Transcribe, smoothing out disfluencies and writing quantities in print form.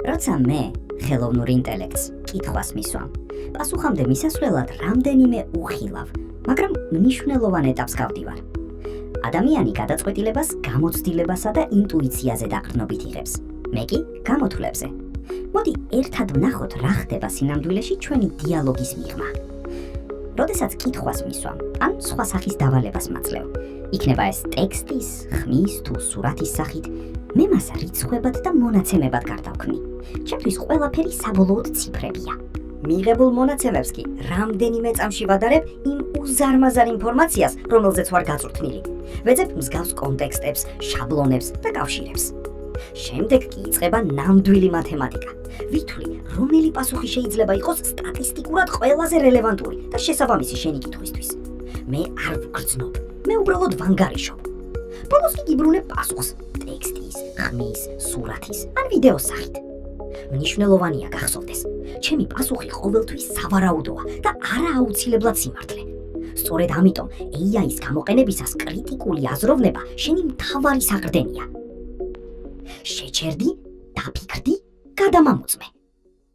როცა მე ხელოვნურ ინტელექტს კითხვას მისვამ, პასუხამდე მისასვლელად რამდენიმე უხილავ, მაგრამ მნიშვნელოვან ეტაპს გავდივარ. ადამიანი გადაწყვეტილებას გამოცდილებასა და ინტუიციაზე დაყრდნობით იღებს, მე კი გამოთვლებზე. მოდი ერთად ვნახოთ, რა ხდება სინამდვილეში ჩვენი დიალოგის მიღმა. როდესაც კითხვას მისვამ, ან სხვა სახის დავალებას მაძლევ, იქნება ეს ტექსტის, ხმის თუ სურათის სახით, მე მას რიცხვებად და მონაცემებად გარდავქმნი. ჩემთვის ყველაფერი საბოლოოდ ციფრებია. მიღებულ მონაცემებს კი რამდენიმე წამში ვადარებ იმ უზარმაზარ ინფორმაციას, რომელზეც ვარ გაწვრთნილი. ვეძებ მსგავს კონტექსტებს, შაბლონებს და კავშირებს. შემდეგ კი იწყება ნამდვილი მათემატიკა. ვითვლი, რომელი პასუხი შეიძლება იყოს სტატისტიკურად ყველაზე რელევანტური და შესაბამისი შენი კითხვისთვის. მე არ ვგრძნობ, მე უბრალოდ ვანგარიშობ. ბოლოს კი გიბრუნებ პასუხს ტექსტის, ხმის, სურათის ან ვიდეოს სახით. მნიშვნელოვანია გახსოვდეს, ჩემი პასუხი ყოველთვის სავარაუდოა და არა აუცილებლად სიმართლე. სწორედ ამიტომ AI-ის გამოყენებისას კრიტიკული აზროვნება შენი მთავარი საყრდენია. შეჩერდი, დაფიქრდი, გადამამოწმე.